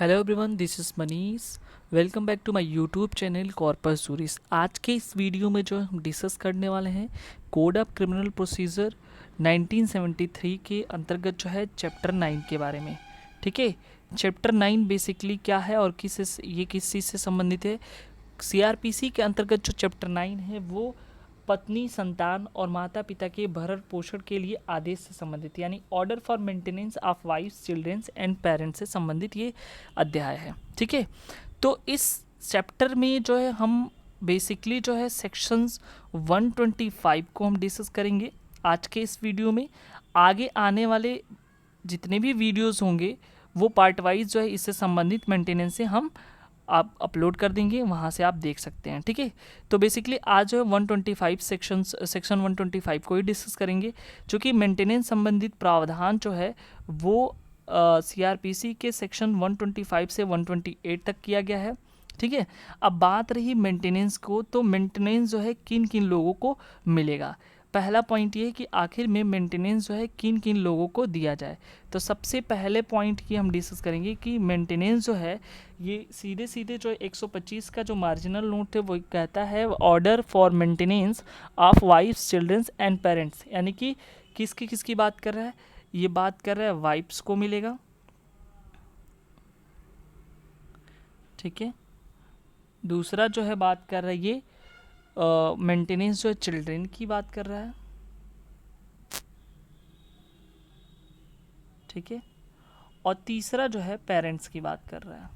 Hello everyone, this is Manish. Welcome back to my YouTube channel corpus juris. आज के इस video में जो हम डिस्कस करने वाले हैं कोड ऑफ क्रिमिनल प्रोसीजर 1973 के अंतर्गत जो है चैप्टर 9 के बारे में। ठीक है, चैप्टर 9 बेसिकली क्या है और ये किस चीज़ से संबंधित है। सीआरपीसी के अंतर्गत जो चैप्टर 9 है वो पत्नी, संतान और माता पिता के भरण पोषण के लिए आदेश से संबंधित यानी order for maintenance of wifes, childrens and parents से संबंधित ये अध्याय है। ठीक है, तो इस चैप्टर में जो है हम बेसिकली जो है सेक्शंस 125 को हम डिस्कस करेंगे आज के इस वीडियो में। आगे आने वाले जितने भी वीडियोस होंगे वो पार्ट वाइज जो है इससे संबंधित मेंटेनेंस से हम आप अपलोड कर देंगे, वहाँ से आप देख सकते हैं। ठीक है, तो बेसिकली आज 125 सेक्शन 125 को ही डिस्कस करेंगे, क्योंकि मेंटेनेंस संबंधित प्रावधान जो है वो सीआरपीसी के सेक्शन 125 से 128 तक किया गया है। ठीक है, अब बात रही मेंटेनेंस को, तो मेंटेनेंस जो है किन किन लोगों को मिलेगा। पहला पॉइंट ये है कि आखिर में मेंटेनेंस जो है किन किन लोगों को दिया जाए। तो सबसे पहले पॉइंट की हम डिस्कस करेंगे कि मेंटेनेंस जो है ये सीधे सीधे जो 125 का जो मार्जिनल नोट है वो कहता है order for maintenance of wifes, childrens and parents, यानी कि किसकी बात कर रहा है, ये बात कर रहा है वाइफ्स को मिलेगा। ठीक है, दूसरा जो है बात कर रहा है ये मेंटेनेंस जो है चिल्ड्रन की बात कर रहा है। ठीक है, और तीसरा जो है पेरेंट्स की बात कर रहा है।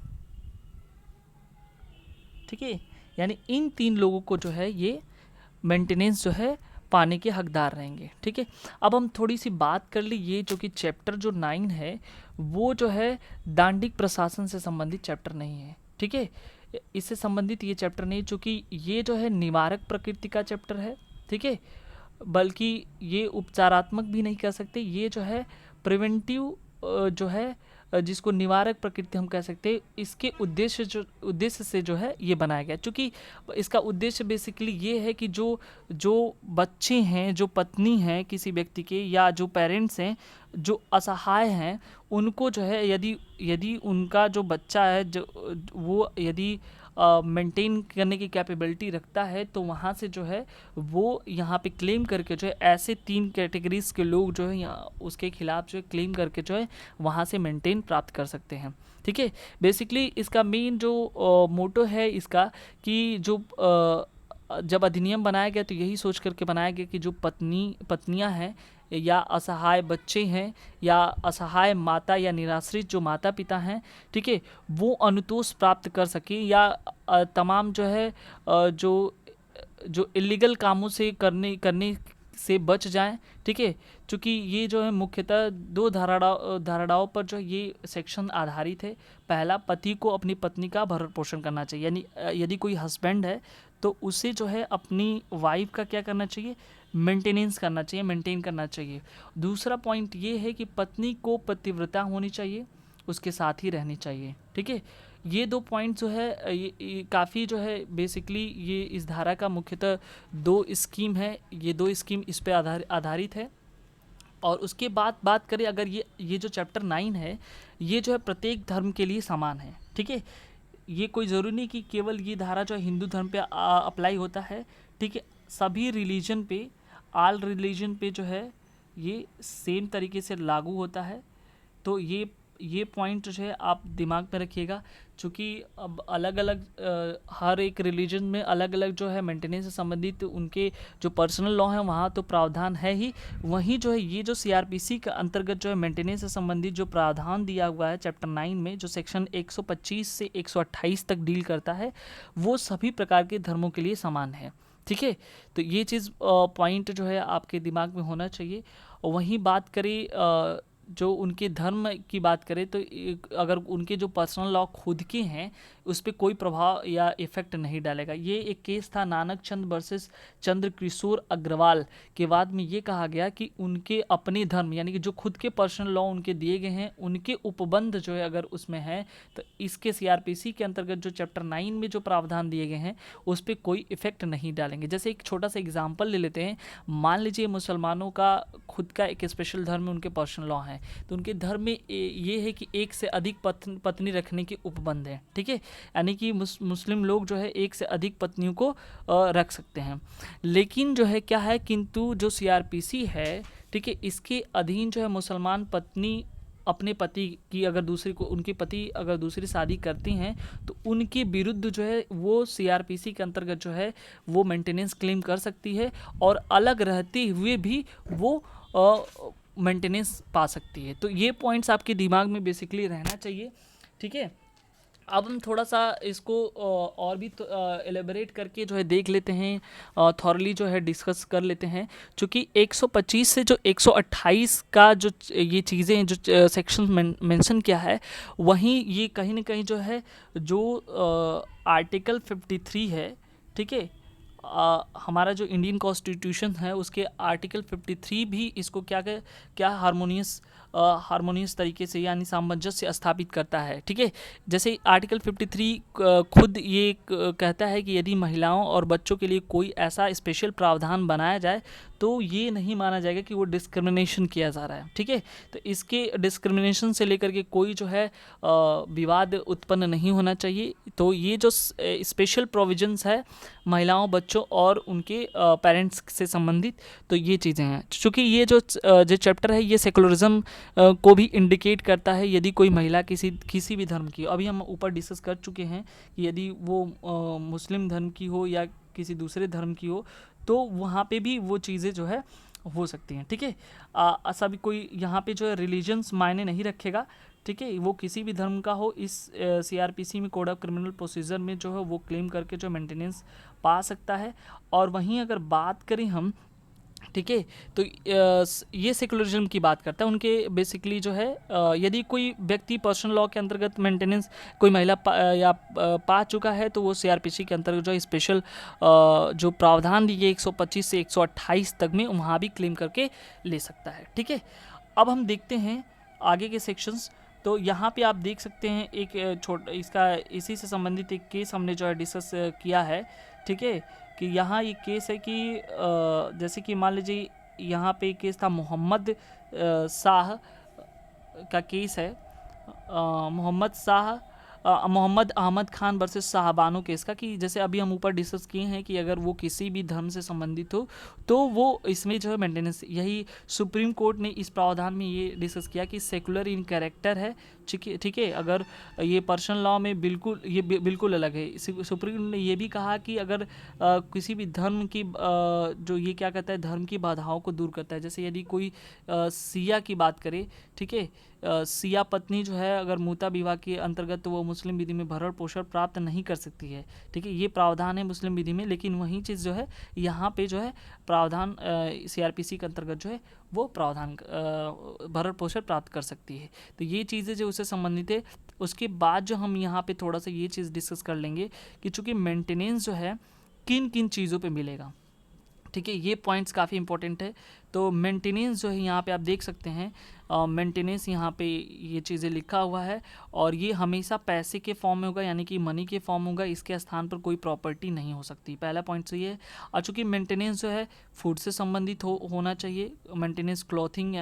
ठीक है, यानी इन तीन लोगों को जो है ये मेंटेनेंस जो है पाने के हकदार रहेंगे। ठीक है, अब हम थोड़ी सी बात कर ली, ये जो कि चैप्टर जो 9 है वो जो है दांडिक प्रशासन से संबंधित चैप्टर नहीं है। ठीक है, इससे संबंधित ये चैप्टर नहीं, चूँकि ये जो है निवारक प्रकृति का चैप्टर है। ठीक है, बल्कि ये उपचारात्मक भी नहीं कह सकते, ये जो है प्रिवेंटिव जो है जिसको निवारक प्रकृति हम कह सकते हैं, इसके उद्देश्य से जो है ये बनाया गया। क्योंकि इसका उद्देश्य बेसिकली ये है कि जो जो बच्चे हैं, जो पत्नी हैं किसी व्यक्ति के, या जो पेरेंट्स हैं जो असहाय हैं, उनको जो है यदि यदि उनका जो बच्चा है जो वो यदि मेंटेन करने की कैपेबिलिटी रखता है, तो वहाँ से जो है वो यहाँ पे क्लेम करके जो है ऐसे 3 कैटेगरीज के लोग जो है यहाँ उसके खिलाफ जो है क्लेम करके जो है वहाँ से मेंटेन प्राप्त कर सकते हैं। ठीक है, बेसिकली इसका मेन जो मोटो है इसका कि जो जब अधिनियम बनाया गया तो यही सोच करके बनाया गया कि जो पत्नियां हैं या असहाय बच्चे हैं या असहाय माता या निराश्रित जो माता पिता हैं, ठीक है, वो अनुतोष प्राप्त कर सके या तमाम जो है जो जो इलीगल कामों से करने करने से बच जाएं। ठीक है, क्योंकि ये जो है मुख्यतः दो धारणाओं पर जो ये सेक्शन आधारित है। पहला, पति को अपनी पत्नी का भरण पोषण करना चाहिए, यानी यदि कोई हस्बैंड है तो उसे जो है अपनी वाइफ का क्या करना चाहिए, मेंटेनेंस करना चाहिए, मेंटेन करना चाहिए। दूसरा पॉइंट ये है कि पत्नी को पतिव्रता होनी चाहिए, उसके साथ ही रहनी चाहिए। ठीक है, ये दो पॉइंट जो है ये काफ़ी जो है बेसिकली ये इस धारा का मुख्यतः दो स्कीम है, ये दो स्कीम इस पे आधारित है। और उसके बाद बात करें, अगर ये जो चैप्टर 9 है ये जो है प्रत्येक धर्म के लिए समान है। ठीक है, ये कोई ज़रूरी नहीं कि केवल ये धारा जो है हिंदू धर्म पे अप्लाई होता है। ठीक है, सभी रिलीजन पे, ऑल रिलीजन पे जो है ये सेम तरीके से लागू होता है। तो ये पॉइंट जो है आप दिमाग में रखिएगा, क्योंकि अब अलग अलग हर एक रिलीजन में अलग अलग जो है मेंटेनेंस से संबंधित उनके जो पर्सनल लॉ हैं वहाँ तो प्रावधान है ही, वहीं जो है ये जो सीआरपीसी के अंतर्गत जो है मेंटेनेंस से संबंधित जो प्रावधान दिया हुआ है चैप्टर 9 में, जो सेक्शन 125 से 128 तक डील करता है, वो सभी प्रकार के धर्मों के लिए समान है। ठीक है, तो ये चीज़ पॉइंट जो है आपके दिमाग में होना चाहिए। वहीं बात करें जो उनके धर्म की बात करें तो अगर उनके जो पर्सनल लॉ खुद के हैं उस पर कोई प्रभाव या इफेक्ट नहीं डालेगा। ये एक केस था नानक चंद वर्सेस चंद्र किशोर अग्रवाल के बाद में ये कहा गया कि उनके अपने धर्म यानी कि जो खुद के पर्सनल लॉ उनके दिए गए हैं, उनके उपबंध जो है अगर उसमें है तो इसके सीआरपीसी के अंतर्गत जो चैप्टर 9 में जो प्रावधान दिए गए हैं उस पर कोई इफेक्ट नहीं डालेंगे। जैसे एक छोटा सा एग्जाम्पल ले लेते हैं, मान लीजिए मुसलमानों का खुद का एक स्पेशल धर्म में उनके पर्सनल लॉ हैं, तो उनके धर्म में ये है कि एक से अधिक पत्नी रखने के उपबंध है, ठीक है, यानी कि मुस्लिम लोग जो है एक से अधिक पत्नियों को रख सकते हैं। लेकिन जो है क्या है, किंतु जो सीआरपीसी है, ठीक है, इसके अधीन जो है मुसलमान पत्नी अपने पति की अगर दूसरी को उनके पति अगर दूसरी शादी करती हैं तो उनके विरुद्ध जो है वो सीआरपीसी के अंतर्गत जो है वो मेंटेनेंस क्लेम कर सकती है और अलग रहते हुए भी वो मेंटेनेंस पा सकती है। तो ये पॉइंट्स आपके दिमाग में बेसिकली रहना चाहिए, ठीक है। अब हम थोड़ा सा इसको और भी एलेबरेट करके जो है देख लेते हैं, थॉरली जो है डिस्कस कर लेते हैं। चूँकि 125 से जो 128 का जो ये चीज़ें जो सेक्शन मेंशन किया है, वहीं ये कहीं ना कहीं जो है जो आर्टिकल 53 है, ठीक है, हमारा जो इंडियन कॉन्स्टिट्यूशन है उसके आर्टिकल 53 भी इसको क्या हारमोनियस तरीके से यानी सामंजस्य स्थापित करता है, ठीक है। जैसे आर्टिकल 53 खुद ये कहता है कि यदि महिलाओं और बच्चों के लिए कोई ऐसा स्पेशल प्रावधान बनाया जाए तो ये नहीं माना जाएगा कि वो डिस्क्रिमिनेशन किया जा रहा है, ठीक है। तो इसके डिस्क्रिमिनेशन से लेकर के कोई जो है विवाद उत्पन्न नहीं होना चाहिए। तो ये जो स्पेशल प्रोविजंस है महिलाओं, बच्चों और उनके पेरेंट्स से संबंधित, तो ये चीज़ें हैं। चूँकि ये जो चैप्टर है ये सेकुलरिज्म को भी इंडिकेट करता है। यदि कोई महिला किसी भी धर्म की, अभी हम ऊपर डिस्कस कर चुके हैं कि यदि वो मुस्लिम धर्म की हो या किसी दूसरे धर्म की हो तो वहाँ पे भी वो चीज़ें जो है हो सकती हैं, ठीक है। ऐसा भी कोई यहाँ पे जो है रिलीजन्स मायने नहीं रखेगा, ठीक है, वो किसी भी धर्म का हो, इस सीआरपीसी में कोड ऑफ क्रिमिनल प्रोसीजर में जो है वो क्लेम करके जो मेंटेनेंस पा सकता है। और वहीं अगर बात करें हम, ठीक है, तो ये सेकुलरिज्म की बात करता है। उनके बेसिकली जो है यदि कोई व्यक्ति पर्सनल लॉ के अंतर्गत मेंटेनेंस कोई महिला पा चुका है तो वो सीआरपीसी के अंतर्गत जो है स्पेशल जो प्रावधान दिए 125 से 128 तक में वहाँ भी क्लेम करके ले सकता है, ठीक है। अब हम देखते हैं आगे के सेक्शंस। तो यहाँ पे आप देख सकते हैं एक इसका इसी से संबंधित एक केस हमने जो है डिस्कस किया है, ठीक है, कि यहाँ ये केस है कि जैसे कि मान लीजिए यहाँ पे एक केस था मोहम्मद शाह का केस है, मोहम्मद अहमद खान वर्सेस शाहबानो केस का, कि जैसे अभी हम ऊपर डिस्कस किए हैं कि अगर वो किसी भी धर्म से संबंधित हो तो वो इसमें जो है मेंटेनेंस, यही सुप्रीम कोर्ट ने इस प्रावधान में ये डिस्कस किया कि सेकुलर इन कैरेक्टर है, ठीक है। अगर ये पर्सनल लॉ में बिल्कुल अलग है। सुप्रीम ने ये भी कहा कि अगर किसी भी धर्म की जो ये क्या कहता है धर्म की बाधाओं को दूर करता है। जैसे यदि कोई सिया की बात करे, ठीक है, सिया पत्नी जो है अगर मूता विवाह के अंतर्गत तो वो मुस्लिम विधि में भरण पोषण प्राप्त नहीं कर सकती है, ठीक है, ये प्रावधान है मुस्लिम विधि में। लेकिन वही चीज़ जो है यहाँ पे जो है प्रावधान सीआरपीसी के अंतर्गत जो है वो प्रावधान भरण पोषण प्राप्त कर सकती है। तो ये चीज़ें जो उससे संबंधित है। उसके बाद जो हम यहाँ पे थोड़ा सा ये चीज़ डिस्कस कर लेंगे कि चूँकि मेंटेनेंस जो है किन किन चीज़ों पे मिलेगा, ठीक है, ये पॉइंट्स काफ़ी इंपॉर्टेंट है। तो मेंटेनेंस जो है यहाँ पे आप देख सकते हैं, मेंटेनेंस यहाँ पे ये चीज़ें लिखा हुआ है और ये हमेशा पैसे के फॉर्म में होगा, यानी कि मनी के फॉर्म होगा। इसके स्थान पर कोई प्रॉपर्टी नहीं हो सकती, पहला पॉइंट तो ये है। और चूँकि मेंटेनेंस जो है फूड से संबंधित होना चाहिए, मेंटेनेंस क्लॉथिंग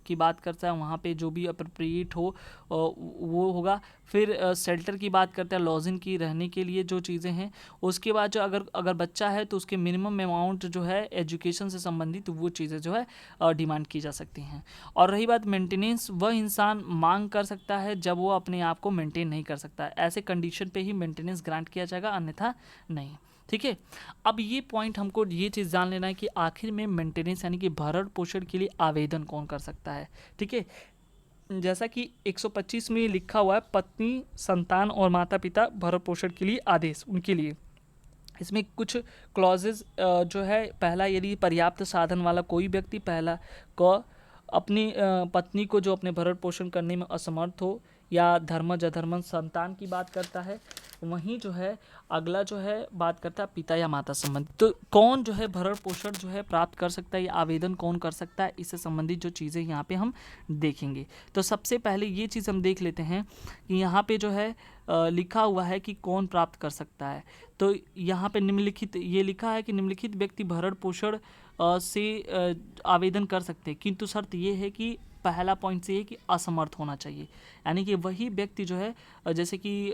की बात करता है, वहाँ पे जो भी अप्रोप्रिएट हो वो होगा। फिर शेल्टर की बात करते हैं, लॉजिंग की रहने के लिए जो चीज़ें हैं। उसके बाद जो अगर बच्चा है तो उसके मिनिमम अमाउंट जो है एजुकेशन से संबंधित वो चीज़ें जो है डिमांड की जा सकती हैं। और रही बात मेंटेनेंस, वह इंसान मांग कर सकता है जब वो अपने आप को मेंटेन नहीं कर सकता, ऐसे कंडीशन पे ही मेंटेनेंस ग्रांट किया जाएगा, अन्यथा नहीं, ठीक है। अब ये पॉइंट हमको ये चीज़ जान लेना है कि आखिर में मेंटेनेंस यानी कि भरण पोषण के लिए आवेदन कौन कर सकता है, ठीक है। जैसा कि 125 में लिखा हुआ है, पत्नी, संतान और माता पिता भरण पोषण के लिए आदेश उनके लिए। इसमें कुछ क्लॉजेज जो है, पहला, यदि पर्याप्त साधन वाला कोई व्यक्ति, पहला क अपनी पत्नी को जो अपने भरण पोषण करने में असमर्थ हो, या धर्मज अधर्मज संतान की बात करता है। वहीं जो है अगला जो है बात करता है पिता या माता संबंधी। तो कौन जो है भरण पोषण जो है प्राप्त कर सकता है, या आवेदन कौन कर सकता है, इससे संबंधित जो चीज़ें यहाँ पे हम देखेंगे। तो सबसे पहले ये चीज़ हम देख लेते हैं कि यहाँ पे जो है लिखा हुआ है कि कौन प्राप्त कर सकता है। तो यहाँ पे निम्नलिखित ये लिखा है कि निम्नलिखित व्यक्ति भरण पोषण से आवेदन कर सकते हैं, किंतु शर्त ये है कि पहला पॉइंट से ये कि असमर्थ होना चाहिए। यानी कि वही व्यक्ति जो है जैसे कि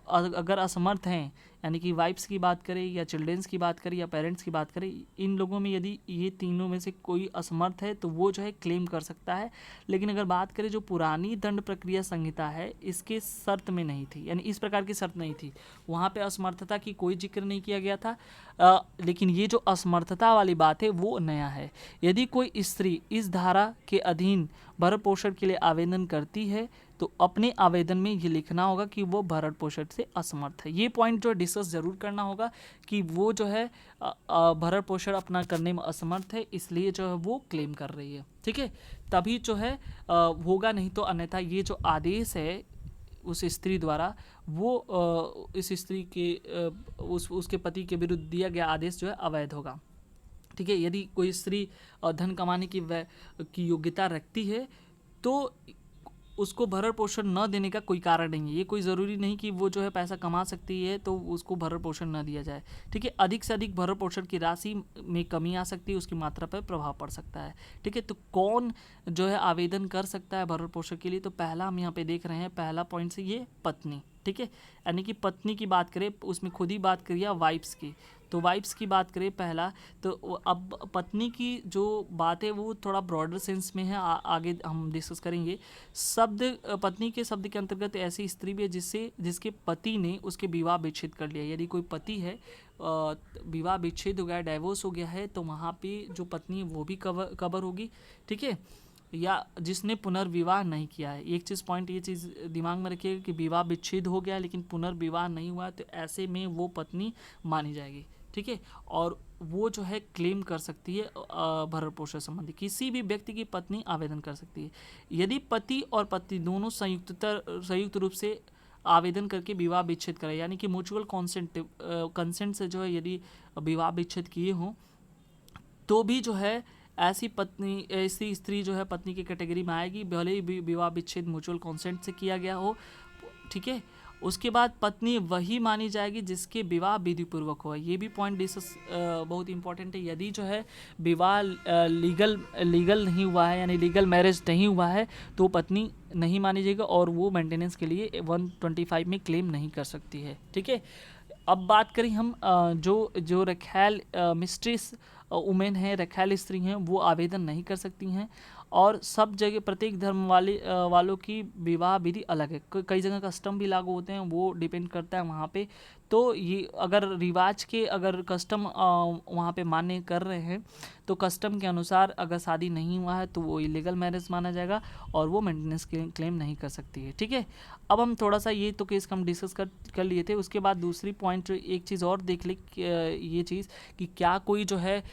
अगर असमर्थ हैं, यानी कि वाइफ्स की बात करें या चिल्ड्रंस की बात करें या पेरेंट्स की बात करें, इन लोगों में यदि ये तीनों में से कोई असमर्थ है तो वो जो है क्लेम कर सकता है। लेकिन अगर बात करें जो पुरानी दंड प्रक्रिया संहिता है, इसके शर्त में नहीं थी, यानी इस प्रकार की शर्त नहीं थी, वहाँ पे असमर्थता की कोई जिक्र नहीं किया गया था। लेकिन ये जो असमर्थता वाली बात है वो नया है। यदि कोई स्त्री इस धारा के अधीन भरण पोषण के लिए आवेदन करती है तो अपने आवेदन में ये लिखना होगा कि वो भरण पोषण से असमर्थ है। ये पॉइंट जो डिस्कस ज़रूर करना होगा कि वो जो है भरण पोषण अपना करने में असमर्थ है, इसलिए जो है वो क्लेम कर रही है। ठीक है, तभी जो है होगा, नहीं तो अन्यथा ये जो आदेश है उस स्त्री द्वारा वो इस स्त्री के उसके पति के विरुद्ध दिया गया आदेश जो है अवैध होगा। ठीक है, यदि कोई स्त्री धन कमाने की योग्यता रखती है तो उसको भरण पोषण न देने का कोई कारण नहीं है। ये कोई ज़रूरी नहीं कि वो जो है पैसा कमा सकती है तो उसको भरण पोषण न दिया जाए। ठीक है, अधिक से अधिक भरण पोषण की राशि में कमी आ सकती है, उसकी मात्रा पर प्रभाव पड़ सकता है। ठीक है, तो कौन जो है आवेदन कर सकता है भरण पोषण के लिए? तो पहला हम यहाँ पे देख रहे हैं, पहला पॉइंट से ये पत्नी। ठीक है, यानी कि पत्नी की बात करें, उसमें खुद ही बात करिए वाइफ्स की, तो वाइफ्स की बात करें पहला, तो अब पत्नी की जो बात है वो थोड़ा ब्रॉडर सेंस में है, आगे हम डिस्कस करेंगे। शब्द पत्नी के शब्द के अंतर्गत ऐसी स्त्री भी है जिसके पति ने उसके विवाह विच्छेद कर लिया। यदि कोई पति है, विवाह विच्छेद हो गया, डाइवोर्स हो गया है, तो वहाँ पे जो पत्नी है वो भी कवर होगी। ठीक है, या जिसने पुनर्विवाह नहीं किया है। एक चीज़ पॉइंट ये चीज़ दिमाग में रखिएगा कि विवाह विच्छेद हो गया लेकिन पुनर्विवाह नहीं हुआ, तो ऐसे में वो पत्नी मानी जाएगी। ठीक है, और वो जो है क्लेम कर सकती है भरण पोषण संबंधी। किसी भी व्यक्ति की पत्नी आवेदन कर सकती है यदि पति और पत्नी दोनों संयुक्त रूप से आवेदन करके विवाह विच्छेद करें, यानी कि म्यूचुअल कंसेंट से जो है यदि विवाह विच्छेद किए हों, तो भी जो है ऐसी स्त्री जो है पत्नी की कैटेगरी में आएगी, भले ही विवाह विच्छेद म्यूचुअल कंसेंट से किया गया हो। ठीक है, उसके बाद पत्नी वही मानी जाएगी जिसके विवाह विधि पूर्वक हो। ये भी पॉइंट डिस्कस बहुत इंपॉर्टेंट है। यदि जो है विवाह लीगल नहीं हुआ है, यानी लीगल मैरिज नहीं हुआ है, तो पत्नी नहीं मानी जाएगी और वो मेंटेनेंस के लिए 125 में क्लेम नहीं कर सकती है। ठीक है, अब बात करें हम जो रखैल मिस्ट्रेस वुमेन है, रखैल स्त्री हैं, वो आवेदन नहीं कर सकती हैं। और सब जगह प्रत्येक धर्म वालों की विवाह विधि अलग है। कई जगह कस्टम भी लागू होते हैं, वो डिपेंड करता है वहाँ पे। तो ये अगर रिवाज के अगर कस्टम वहाँ पे मान्य कर रहे हैं तो कस्टम के अनुसार अगर शादी नहीं हुआ है तो वो इलीगल मैरिज माना जाएगा और वो मेंटेनेंस क्लेम नहीं कर सकती है। ठीक है, अब हम थोड़ा सा ये तो केस हम डिस्कस कर लिए थे। उसके बाद दूसरी पॉइंट एक चीज़ और देख ले, ये चीज़ कि क्या कोई जो है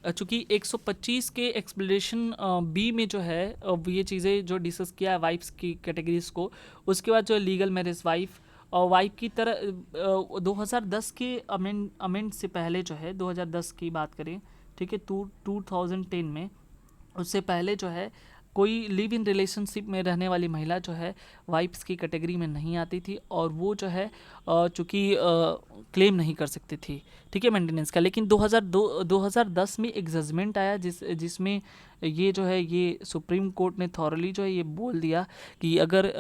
चूँकि 125 के एक्सप्लेनेशन बी में जो है ये चीज़ें जो डिस्कस किया है वाइफ्स की कैटेगरीज को, उसके बाद जो है लीगल मैरिज वाइफ और वाइफ की तरह 2010 के अमेंड से पहले जो है 2010 की बात करें, ठीक है, 2010 में, उससे पहले जो है कोई लिव इन रिलेशनशिप में रहने वाली महिला जो है वाइफ्स की कैटेगरी में नहीं आती थी और वो जो है चूँकि क्लेम नहीं कर सकती थी। ठीक है, मेंटेनेंस का। लेकिन 2010 में एक जजमेंट आया जिसमें ये जो है ये सुप्रीम कोर्ट ने थॉरली जो है ये बोल दिया कि अगर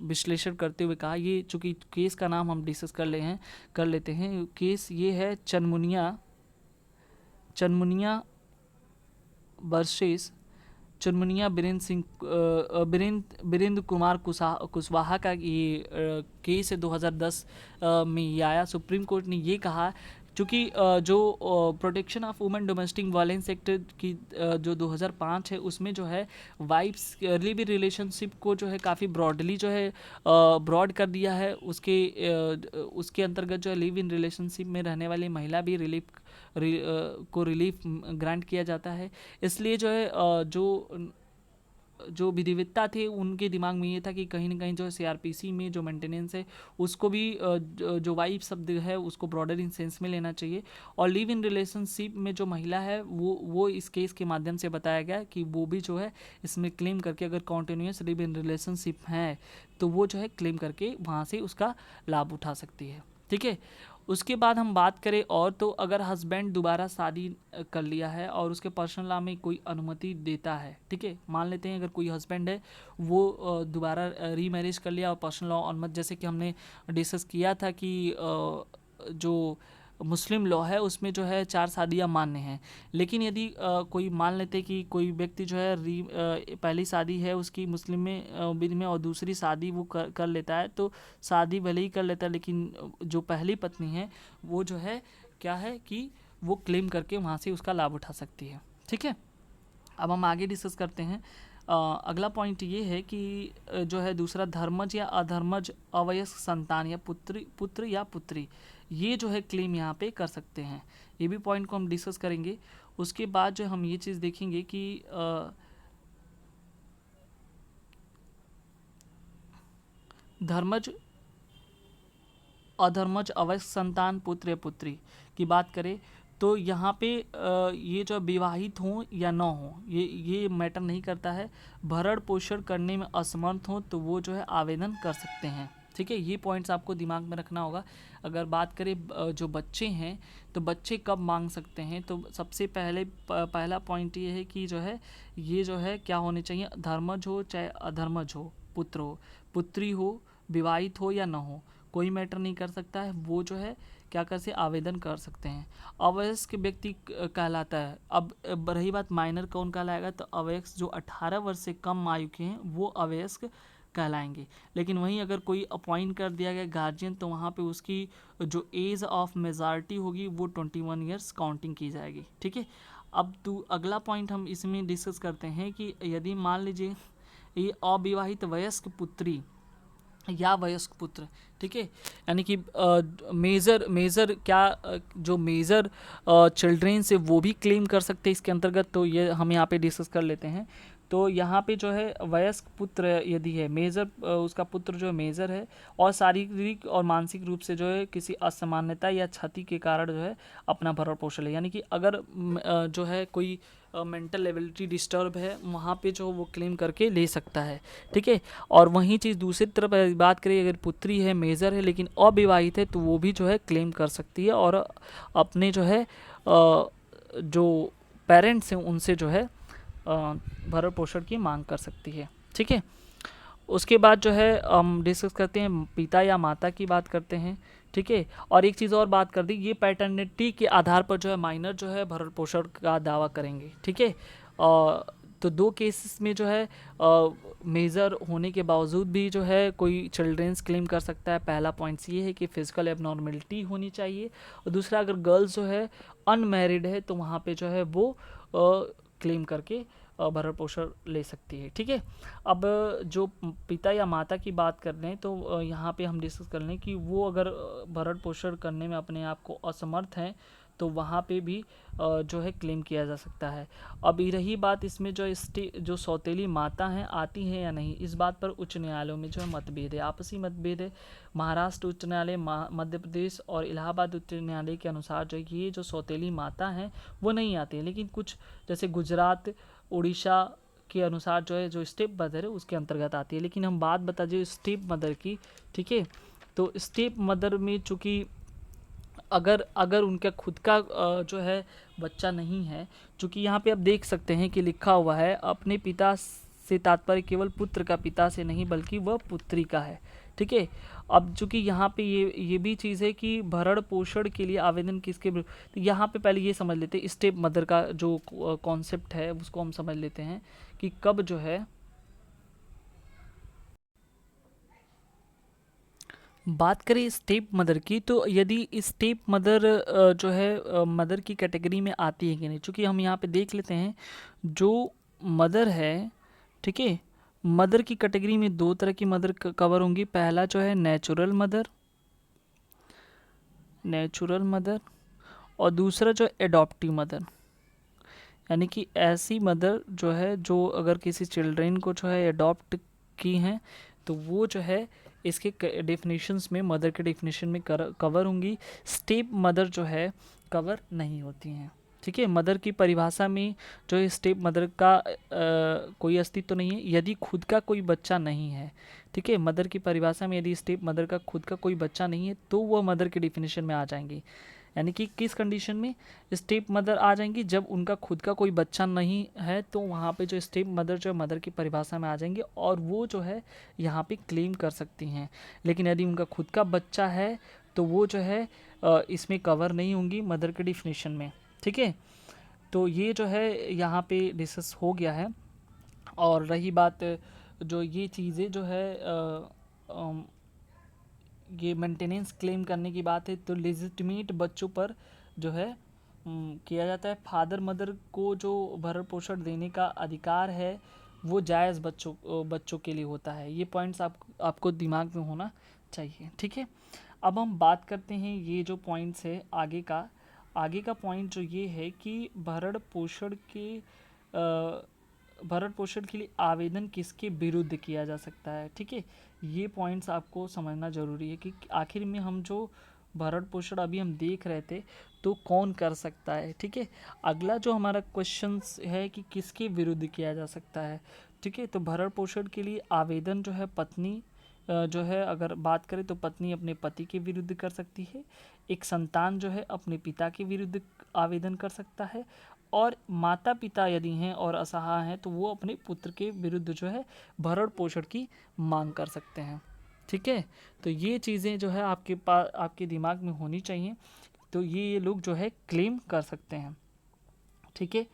विश्लेषण करते हुए कहा, ये चूँकि केस का नाम हम डिस्कस कर लेते हैं। केस ये है चनमुनिया वर्सेस चुनमुनिया बीरेंद्र कुमार कुशवाहा का ये केस है 2010 में ये आया। सुप्रीम कोर्ट ने ये कहा चूँकि जो protection of women domestic violence act की जो 2005 है उसमें जो है वाइफ्स लिव इन रिलेशनशिप को जो है काफ़ी ब्रॉडली जो है ब्रॉड कर दिया है। उसके अंतर्गत जो है लिव इन रिलेशनशिप में रहने वाली महिला भी रिलीफ ग्रांट किया जाता है। इसलिए जो है जो जो विधिवत्ता थे उनके दिमाग में ये था कि कहीं ना कहीं जो सीआरपीसी में जो मेंटेनेंस है उसको भी जो वाइफ शब्द है उसको ब्रॉडर इन सेंस में लेना चाहिए। और लिव इन रिलेशनशिप में जो महिला है वो इस केस के माध्यम से बताया गया कि वो भी जो है इसमें क्लेम करके, अगर कॉन्टिन्यूस लिव इन रिलेशनशिप है तो वो जो है क्लेम करके वहाँ से उसका लाभ उठा सकती है। ठीक है, उसके बाद हम बात करें और तो अगर हस्बैंड दोबारा शादी कर लिया है और उसके पर्सनल लॉ में कोई अनुमति देता है, ठीक है, मान लेते हैं अगर कोई हस्बैंड है वो दोबारा रीमैरिज कर लिया और पर्सनल लॉ अनुमति, जैसे कि हमने डिस्कस किया था कि जो मुस्लिम लॉ है उसमें जो है 4 शादियाँ मान्य हैं, लेकिन यदि कोई मान लेते कि कोई व्यक्ति जो है पहली शादी है उसकी मुस्लिम में विधि में और दूसरी शादी वो कर लेता है, तो शादी भले ही कर लेता है लेकिन जो पहली पत्नी है वो जो है क्या है कि वो क्लेम करके वहाँ से उसका लाभ उठा सकती है। ठीक है, अब हम आगे डिस्कस करते हैं। अगला पॉइंट ये है कि जो है दूसरा, धर्मज या अधर्मज अवयस्क संतान या पुत्र या पुत्री, ये जो है क्लेम यहाँ पे कर सकते हैं। ये भी पॉइंट को हम डिस्कस करेंगे। उसके बाद जो हम ये चीज़ देखेंगे कि धर्मज अधर्मज अवयस्क संतान पुत्र या पुत्री की बात करें तो यहाँ पे ये जो विवाहित हों या न हों ये मैटर नहीं करता है। भरण पोषण करने में असमर्थ हों तो वो जो है आवेदन कर सकते हैं। ठीक है, ये पॉइंट्स आपको दिमाग में रखना होगा। अगर बात करें जो बच्चे हैं तो बच्चे कब मांग सकते हैं, तो सबसे पहला पॉइंट ये है कि जो है ये जो है क्या होने चाहिए, धर्मज हो चाहे अधर्मज हो, पुत्र हो पुत्री हो, विवाहित हो या न हो, कोई मैटर नहीं कर सकता है। वो जो है क्या कर से आवेदन कर सकते हैं। अवयस्क व्यक्ति कहलाता है। अब रही बात माइनर कौन कहलाएगा, तो अवयस्क जो 18 वर्ष से कम आयु के हैं वो अवयस्क कहलाएंगे। लेकिन वहीं अगर कोई अपॉइंट कर दिया गया गार्जियन तो वहाँ पे उसकी जो एज ऑफ मेजॉरिटी होगी वो 21 ईयर्स काउंटिंग की जाएगी। ठीक है, अब अगला पॉइंट हम इसमें डिस्कस करते हैं कि यदि मान लीजिए ये अविवाहित वयस्क पुत्री या वयस्क पुत्र, ठीक है, यानी कि मेजर क्या जो मेजर चिल्ड्रेंस है वो भी क्लेम कर सकते हैं इसके अंतर्गत, तो ये हम यहाँ पे डिस्कस कर लेते हैं। तो यहाँ पे जो है वयस्क पुत्र यदि है मेजर, उसका पुत्र जो है मेजर है और शारीरिक और मानसिक रूप से जो है किसी असामान्यता या क्षति के कारण जो है अपना भरण पोषण है, यानी कि अगर जो है कोई मेंटल एबिलिटी डिस्टर्ब है वहाँ पे जो वो क्लेम करके ले सकता है। ठीक है, और वहीं चीज़ दूसरी तरफ बात करें अगर पुत्री है मेजर है लेकिन अविवाहित है तो वो भी जो है क्लेम कर सकती है और अपने जो है जो पेरेंट्स हैं उनसे जो है भरण पोषण की मांग कर सकती है। ठीक है, उसके बाद जो है हम डिस्कस करते हैं पिता या माता की बात करते हैं। ठीक है, और एक चीज़ और बात कर दी, ये पैटर्निटी के आधार पर जो है माइनर जो है भरण पोषण का दावा करेंगे। ठीक है, तो 2 केसेस में जो है मेजर होने के बावजूद भी जो है कोई चिल्ड्रेंस क्लेम कर सकता है। पहला पॉइंट्स ये है कि फिजिकल एबनॉर्मेलिटी होनी चाहिए, और दूसरा अगर गर्ल्स जो है अनमैरिड है तो वहाँ पे जो है वो क्लेम करके भरण पोषण ले सकती है। ठीक है, अब जो पिता या माता की बात कर रहे हैं तो यहाँ पे हम डिस्कस कर लें कि वो अगर भरण पोषण करने में अपने आप को असमर्थ हैं तो वहाँ पे भी जो है क्लेम किया जा सकता है। अब ये रही बात इसमें जो सौतेली माता हैं आती हैं या नहीं, इस बात पर उच्च न्यायालयों में जो है मतभेद है, आपसी मतभेद है। महाराष्ट्र उच्च न्यायालय, मध्य प्रदेश और इलाहाबाद उच्च न्यायालय के अनुसार जो ये जो सौतेली माता हैं वो नहीं आती हैं, लेकिन कुछ जैसे गुजरात उड़ीसा के अनुसार जो है जो स्टेप मदर है उसके अंतर्गत आती है। लेकिन हम बात बता दें स्टेप मदर की, ठीक है, तो स्टेप मदर में चूँकि अगर उनका खुद का जो है बच्चा नहीं है, चूँकि यहाँ पे आप देख सकते हैं कि लिखा हुआ है अपने पिता से तात्पर्य केवल पुत्र का पिता से नहीं बल्कि वह पुत्री का है। ठीक है, अब चूँकि यहाँ पे ये भी चीज़ है कि भरण पोषण के लिए आवेदन किसके, तो यहाँ पे पहले ये समझ लेते हैं स्टेप मदर का जो कॉन्सेप्ट है उसको हम समझ लेते हैं कि कब जो है बात करें स्टेप मदर की, तो यदि स्टेप मदर जो है मदर की कैटेगरी में आती है कि नहीं, चूँकि हम यहाँ पे देख लेते हैं जो मदर है, ठीक है, मदर की कैटेगरी में 2 तरह की मदर कवर होंगी। पहला जो है नेचुरल मदर और दूसरा जो एडॉप्टिव मदर। यानी कि ऐसी मदर जो है, जो अगर किसी चिल्ड्रेन को जो है अडॉप्ट की हैं, तो वो जो है इसके डेफिनेशंस में, मदर के डेफिनेशन में कवर होंगी। स्टेप मदर जो है कवर नहीं होती हैं। ठीक है, मदर की परिभाषा में जो है स्टेप मदर का कोई अस्तित्व नहीं है यदि खुद का कोई बच्चा नहीं है। ठीक है, मदर की परिभाषा में यदि स्टेप मदर का खुद का कोई बच्चा नहीं है तो वह मदर के डेफिनेशन में आ जाएंगी। यानी कि किस कंडीशन में स्टेप मदर आ जाएंगी, जब उनका खुद का कोई बच्चा नहीं है, तो वहाँ पे जो स्टेप मदर जो है मदर की परिभाषा में आ जाएंगे और वो जो है यहाँ पे क्लेम कर सकती हैं। लेकिन यदि उनका खुद का बच्चा है तो वो जो है इसमें कवर नहीं होंगी मदर के डिफिनेशन में। ठीक है, तो ये जो है यहाँ पे डिस्कस हो गया है। और रही बात जो ये चीज़ें जो है ये मेंटेनेंस क्लेम करने की बात है, तो लेजिटिमेट बच्चों पर जो है किया जाता है। फादर मदर को जो भरण पोषण देने का अधिकार है वो जायज़ बच्चों के लिए होता है। ये पॉइंट्स आपको दिमाग में होना चाहिए। ठीक है, अब हम बात करते हैं ये जो पॉइंट्स है आगे का पॉइंट जो ये है कि भरण पोषण के लिए आवेदन किसके विरुद्ध किया जा सकता है। ठीक है, ये पॉइंट्स आपको समझना ज़रूरी है कि आखिर में हम जो भरण पोषण अभी हम देख रहे थे तो कौन कर सकता है। ठीक है, अगला जो हमारा क्वेश्चन है कि किसके विरुद्ध किया जा सकता है। ठीक है, तो भरण पोषण के लिए आवेदन जो है पत्नी जो है, अगर बात करें तो पत्नी अपने पति के विरुद्ध कर सकती है। एक संतान जो है अपने पिता के विरुद्ध आवेदन कर सकता है। और माता पिता यदि हैं और असहाय हैं तो वो अपने पुत्र के विरुद्ध जो है भरण पोषण की मांग कर सकते हैं। ठीक है, तो ये चीज़ें जो है आपके दिमाग में होनी चाहिए। तो ये लोग जो है क्लेम कर सकते हैं। ठीक है,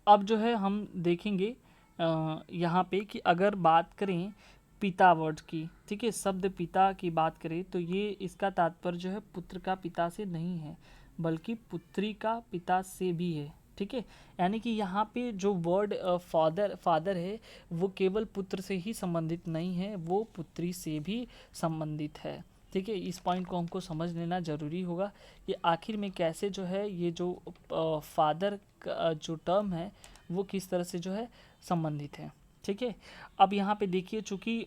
अब जो है हम देखेंगे यहाँ पे कि अगर बात करें पिता वर्ड की, ठीक है, शब्द पिता की बात करें तो ये इसका तात्पर्य जो है पुत्र का पिता से नहीं है बल्कि पुत्री का पिता से भी है। ठीक है, यानी कि यहाँ पे जो वर्ड फादर है वो केवल पुत्र से ही संबंधित नहीं है, वो पुत्री से भी संबंधित है। ठीक है, इस पॉइंट को हमको समझ लेना ज़रूरी होगा कि आखिर में कैसे जो है ये जो फादर का जो टर्म है वो किस तरह से जो है संबंधित है। ठीक है, अब यहाँ पे देखिए चूँकि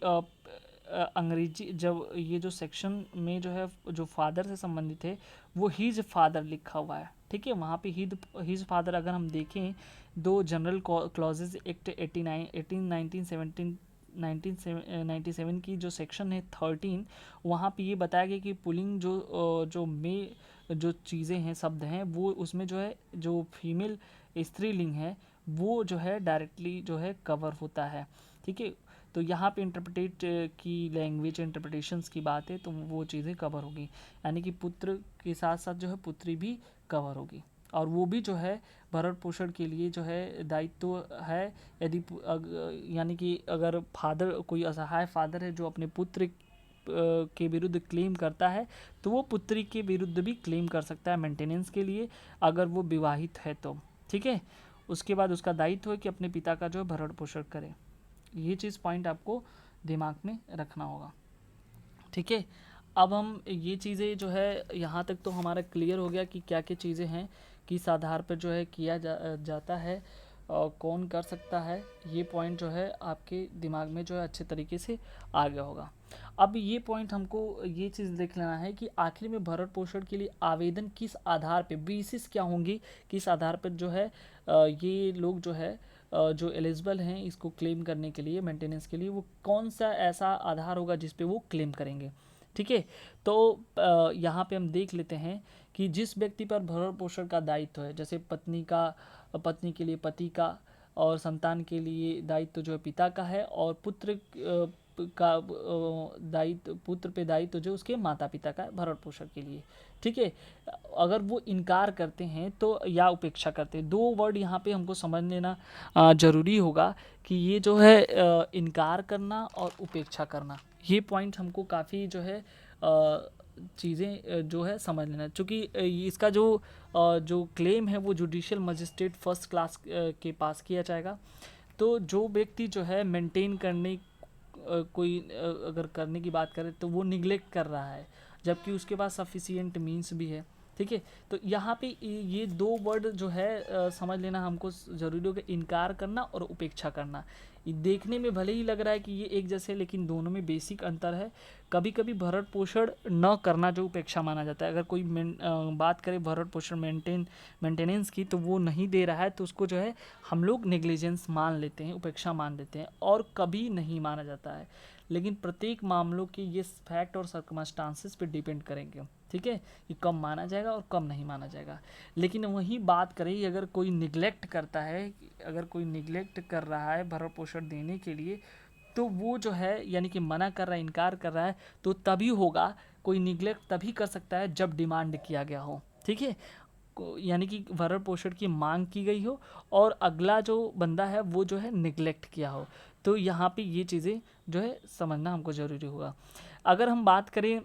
अंग्रेजी जब ये जो सेक्शन में जो है जो फादर से संबंधित है वो हीज फादर लिखा हुआ है। ठीक है, वहाँ पे हीज फादर अगर हम देखें, दो जनरल क्लॉजेज एक्ट 1997 की जो सेक्शन है 13, वहाँ पे ये बताया गया कि पुलिंग जो चीज़ें हैं, शब्द हैं, वो उसमें जो है जो फीमेल स्त्रीलिंग है वो जो है डायरेक्टली जो है कवर होता है। ठीक है, तो यहाँ पे इंटरप्रेट की लैंग्वेज इंटरप्रिटेशंस की बात है तो वो चीज़ें कवर होगी, यानी कि पुत्र के साथ साथ जो है पुत्री भी कवर होगी और वो भी जो है भरण पोषण के लिए जो है दायित्व है। यदि यानी कि अगर फादर कोई असहाय फादर है जो अपने पुत्र के विरुद्ध क्लेम करता है तो वो पुत्री के विरुद्ध भी क्लेम कर सकता है मेंटेनेंस के लिए, अगर वो विवाहित है तो। ठीक है, उसके बाद उसका दायित्व है कि अपने पिता का जो है भरण पोषण करे। ये चीज़ पॉइंट आपको दिमाग में रखना होगा। ठीक है, अब हम ये चीज़ें जो है यहाँ तक तो हमारा क्लियर हो गया कि क्या क्या चीज़ें हैं, किस आधार पर जो है किया जाता है और कौन कर सकता है। ये पॉइंट जो है आपके दिमाग में जो है अच्छे तरीके से आ गया होगा। अब ये पॉइंट हमको ये चीज़ देख लेना है कि आखिर में भरण पोषण के लिए आवेदन किस आधार पे, बेसिस क्या होंगी, किस आधार पर जो है ये लोग जो है जो एलिजिबल हैं इसको क्लेम करने के लिए, मेंटेनेंस के लिए, वो कौन सा ऐसा आधार होगा जिस पे वो क्लेम करेंगे। ठीक है, तो यहाँ पे हम देख लेते हैं कि जिस व्यक्ति पर भरण पोषण का दायित्व है, जैसे पत्नी के लिए पति का, और संतान के लिए दायित्व जो है पिता का है, और पुत्र का दायित्व, पुत्र पे दायित्व जो उसके माता पिता का भरण पोषण के लिए। ठीक है, अगर वो इनकार करते हैं तो या उपेक्षा करते हैं, दो वर्ड यहाँ पे हमको समझ लेना ज़रूरी होगा कि ये जो है इनकार करना और उपेक्षा करना, ये पॉइंट हमको काफ़ी जो है चीज़ें जो है समझ लेना, क्योंकि इसका जो क्लेम है वो जुडिशियल मजिस्ट्रेट फर्स्ट क्लास के पास किया जाएगा। तो जो व्यक्ति जो है मेंटेन करने कोई अगर करने की बात करें तो वो निगलेक्ट कर रहा है जबकि उसके पास सफिशिएंट मींस भी है, ठीक है। तो यहाँ पे ये दो वर्ड जो है समझ लेना हमको ज़रूरी होगा, इनकार करना और उपेक्षा करना। ये देखने में भले ही लग रहा है कि ये एक जैसे, लेकिन दोनों में बेसिक अंतर है। कभी कभी भरण पोषण न करना जो उपेक्षा माना जाता है, अगर कोई बात करें भरण पोषण मेंटेनेंस की, तो वो नहीं दे रहा है तो उसको जो है हम लोग नेग्लिजेंस मान लेते हैं, उपेक्षा मान लेते हैं, और कभी नहीं माना जाता है। लेकिन प्रत्येक मामलों के ये फैक्ट और सर्कमस्टांसेस पे डिपेंड करेंगे, ठीक है, कि कब माना जाएगा और कब नहीं माना जाएगा। लेकिन वही बात करें, अगर कोई निगलेक्ट करता है, अगर कोई निगलेक्ट कर रहा है भरण पोषण देने के लिए, तो वो जो है यानी कि मना कर रहा है, इनकार कर रहा है, तो तभी होगा। कोई निगलेक्ट तभी कर सकता है जब डिमांड किया गया हो, ठीक है, यानी कि भरण पोषण की मांग की गई हो और अगला जो बंदा है वो जो है निगलेक्ट किया हो। तो यहाँ पे ये चीज़ें जो है समझना हमको ज़रूरी होगा। अगर हम बात करें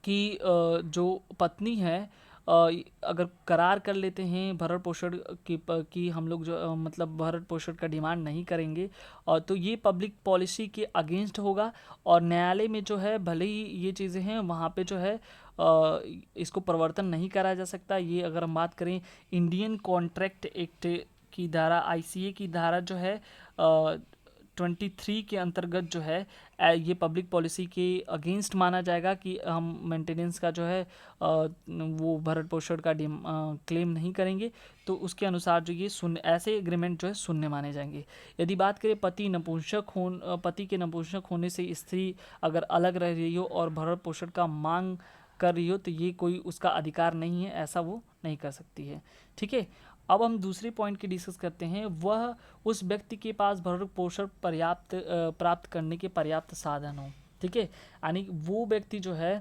कि जो पत्नी है, अगर करार कर लेते हैं भरण पोषण की हम लोग जो मतलब भरण पोषण का डिमांड नहीं करेंगे, और तो ये पब्लिक पॉलिसी के अगेंस्ट होगा। और न्यायालय में जो है भले ही ये चीज़ें हैं, वहाँ पे जो है इसको परिवर्तन नहीं करा जा सकता। ये अगर हम बात करें इंडियन कॉन्ट्रैक्ट एक्ट की धारा, आईसीए की धारा जो है 23 के अंतर्गत जो है ये पब्लिक पॉलिसी के अगेंस्ट माना जाएगा कि हम मेंटेनेंस का जो है वो भरण पोषण का क्लेम नहीं करेंगे। तो उसके अनुसार जो ये शून्य, ऐसे एग्रीमेंट जो है शून्य माने जाएंगे। यदि बात करें पति के नपुंसक होने से स्त्री अगर अलग रह रही हो और भरण पोषण का मांग कर रही हो, तो ये कोई उसका अधिकार नहीं है, ऐसा वो नहीं कर सकती है, ठीक है। अब हम दूसरे पॉइंट की डिस्कस करते हैं, वह उस व्यक्ति के पास भरण पोषण प्राप्त करने के पर्याप्त साधन हो, ठीक है, यानी वो व्यक्ति जो है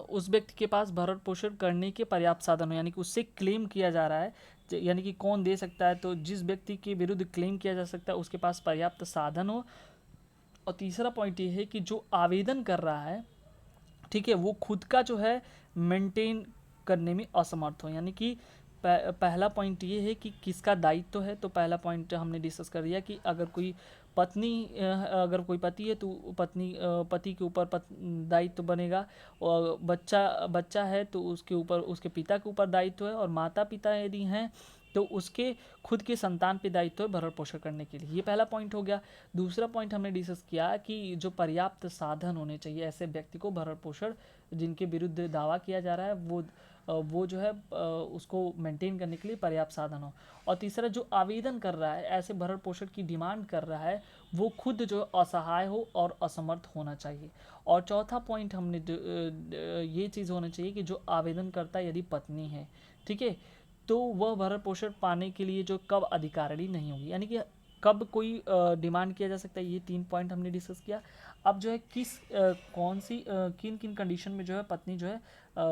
उस व्यक्ति के पास भरण पोषण करने के पर्याप्त साधन हो, यानी कि उससे क्लेम किया जा रहा है, यानी कि कौन दे सकता है, तो जिस व्यक्ति के विरुद्ध क्लेम किया जा सकता है उसके पास पर्याप्त साधन हो। और तीसरा पॉइंट ये है कि जो आवेदन कर रहा है, ठीक है, वो खुद का जो है मेंटेन करने में असमर्थ हो, यानी कि पहला पॉइंट ये है कि किसका दायित्व है। तो पहला पॉइंट हमने डिस्कस कर दिया कि अगर कोई पति है तो पति के ऊपर दायित्व बनेगा, और बच्चा है तो उसके ऊपर उसके पिता के ऊपर दायित्व है, और माता पिता यदि हैं तो उसके खुद के संतान पे दायित्व है भरण पोषण करने के लिए। ये पहला पॉइंट हो गया। दूसरा पॉइंट हमने डिस्कस किया कि जो पर्याप्त साधन होने चाहिए ऐसे व्यक्ति को भरण पोषण जिनके विरुद्ध दावा किया जा रहा है वो जो है उसको मेंटेन करने के लिए पर्याप्त साधन हो। और तीसरा, जो आवेदन कर रहा है ऐसे भरण पोषण की डिमांड कर रहा है वो खुद जो असहाय हो और असमर्थ होना चाहिए। और चौथा पॉइंट हमने ये चीज़ होना चाहिए कि जो आवेदन करता है यदि पत्नी है, ठीक है, तो वह भरण पोषण पाने के लिए जो कब अधिकारिणी नहीं होगी, यानी कि कब कोई डिमांड किया जा सकता है। ये 3 पॉइंट हमने डिस्कस किया। अब जो है किन किन कंडीशन में जो है पत्नी जो है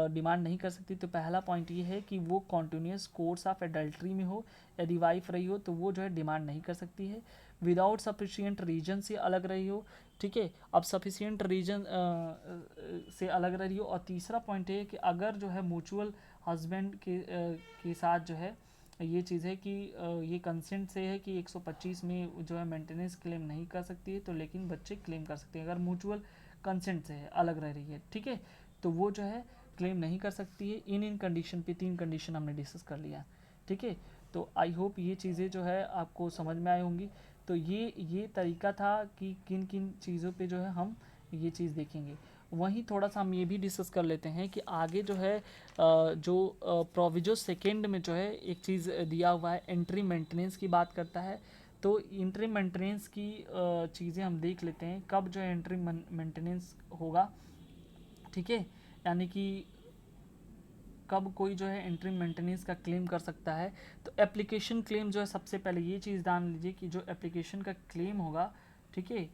डिमांड नहीं कर सकती। तो पहला पॉइंट ये है कि वो कॉन्टिन्यूस कोर्स ऑफ एडल्ट्री में हो, यदि वाइफ रही हो तो वो जो है डिमांड नहीं कर सकती है। विदाउट सफिशियंट रीजन से अलग रही हो, ठीक है, अब सफिशियंट रीजन से अलग रही हो। और तीसरा पॉइंट है कि अगर जो है म्यूचुअल हस्बैंड के साथ जो है ये चीज़ है कि ये कंसेंट से है कि 125 में जो है मेंटेनेंस क्लेम नहीं कर सकती है, तो लेकिन बच्चे क्लेम कर सकते हैं अगर म्यूचुअल कंसेंट से है, अलग रह रही है, ठीक है, तो वो जो है क्लेम नहीं कर सकती है। इन कंडीशन पे 3 कंडीशन हमने डिस्कस कर लिया, ठीक है। तो आई होप ये चीज़ें जो है आपको समझ में आई होंगी। तो ये तरीका था कि किन किन चीज़ों पे जो है हम ये चीज़ देखेंगे। वहीं थोड़ा सा हम ये भी डिस्कस कर लेते हैं कि आगे जो है जो प्रोविजो सेकेंड में जो है एक चीज़ दिया हुआ है, एंट्री मेंटेनेंस की बात करता है। तो एंट्री मेंटेनेंस की चीज़ें हम देख लेते हैं, कब जो है एंट्री मेंटेनेंस होगा, ठीक है, यानी कि कब कोई जो है एंट्री मेंटेनेंस का क्लेम कर सकता है। तो एप्लीकेशन क्लेम जो है, सबसे पहले ये चीज़ जान लीजिए कि जो एप्लीकेशन का क्लेम होगा, ठीक है,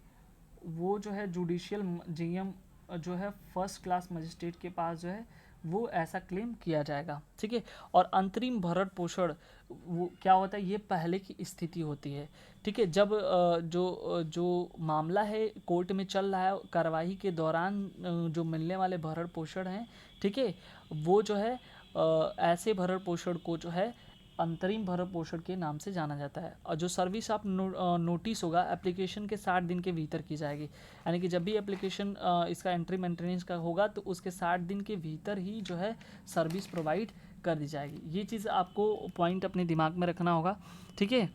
वो जो है जुडिशियल जीएम जो है फर्स्ट क्लास मजिस्ट्रेट के पास जो है वो ऐसा क्लेम किया जाएगा, ठीक है। और अंतरिम भरण पोषण वो क्या होता है, ये पहले की स्थिति होती है, ठीक है, जब जो मामला है कोर्ट में चल रहा है, कार्रवाई के दौरान जो मिलने वाले भरण पोषण हैं, ठीक है, वो जो है ऐसे भरण पोषण को जो है अंतरिम भरण पोषण के नाम से जाना जाता है। और जो सर्विस आप नोटिस होगा एप्लीकेशन के 60 दिन के भीतर की जाएगी, यानी कि जब भी एप्लीकेशन इसका एंट्री मेंटेनेंस का होगा तो उसके 60 दिन के भीतर ही जो है सर्विस प्रोवाइड कर दी जाएगी। ये चीज़ आपको पॉइंट अपने दिमाग में रखना होगा, ठीक है।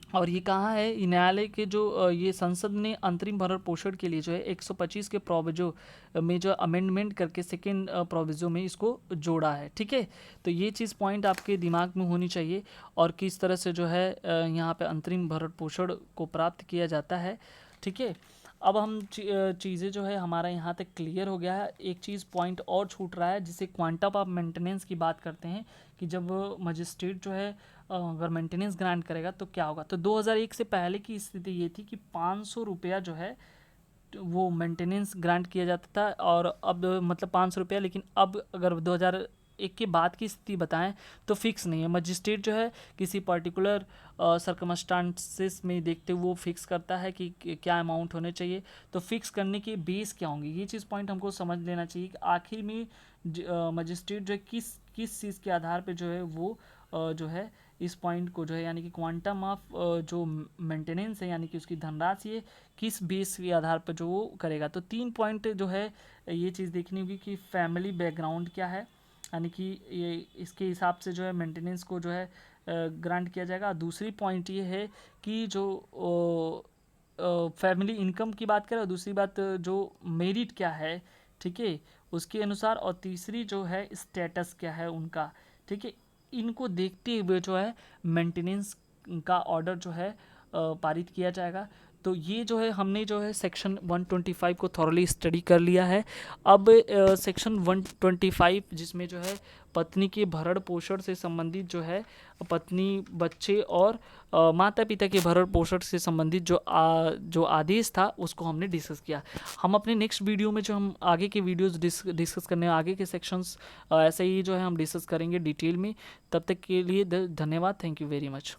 और ये कहाँ है, ये न्यायालय के जो ये संसद ने अंतरिम भरण पोषण के लिए जो है 125 के प्रोविजो में जो अमेंडमेंट करके सेकेंड प्रोविजो में इसको जोड़ा है, ठीक है। तो ये चीज़ पॉइंट आपके दिमाग में होनी चाहिए, और किस तरह से जो है यहाँ पे अंतरिम भरण पोषण को प्राप्त किया जाता है, ठीक है। अब हम चीज़ें जो है हमारा यहाँ तक क्लियर हो गया है। एक चीज़ पॉइंट और छूट रहा है, जिसे क्वांटम ऑफ मेंटेनेंस की बात करते हैं कि जब मजिस्ट्रेट जो है अगर मेंटेनेंस ग्रांट करेगा तो क्या होगा। तो 2001 से पहले की स्थिति ये थी कि 500 रुपया जो है वो मेंटेनेंस ग्रांट किया जाता था, और अब मतलब 500 रुपया, लेकिन अब अगर 2001 के बाद की स्थिति बताएं तो फिक्स नहीं है। मजिस्ट्रेट जो है किसी पर्टिकुलर सर्कमस्टांसेस में देखते हुए वो फिक्स करता है कि क्या अमाउंट होने चाहिए। तो फिक्स करने के बेस क्या होंगे, ये चीज़ पॉइंट हमको समझ लेना चाहिए कि आखिर में मजिस्ट्रेट जो है किस किस चीज़ के आधार पे जो है वो जो है इस पॉइंट को जो है यानी कि क्वांटम ऑफ जो मेंटेनेंस है यानी कि उसकी धनराशि है किस बेस के आधार पर जो वो करेगा। तो 3 पॉइंट जो है ये चीज़ देखनी होगी कि फैमिली बैकग्राउंड क्या है, यानी कि ये इसके हिसाब से जो है मेंटेनेंस को जो है ग्रांट किया जाएगा। दूसरी पॉइंट ये है कि जो फैमिली इनकम की बात करें, और दूसरी बात जो मेरिट क्या है, ठीक है, उसके अनुसार, और तीसरी जो है स्टेटस क्या है उनका, ठीक है। इनको देखते हुए जो है मेंटेनेंस का ऑर्डर जो है पारित किया जाएगा। तो ये जो है हमने जो है सेक्शन 125 को थॉरली स्टडी कर लिया है। अब सेक्शन 125 जिसमें जो है पत्नी के भरण पोषण से संबंधित जो है पत्नी, बच्चे और माता पिता के भरण पोषण से संबंधित जो आदेश था उसको हमने डिस्कस किया। हम अपने नेक्स्ट वीडियो में जो हम आगे के वीडियोस डिस्कस करने, आगे के सेक्शंस ऐसे ही जो है हम डिस्कस करेंगे डिटेल में। तब तक के लिए धन्यवाद। Thank you very much.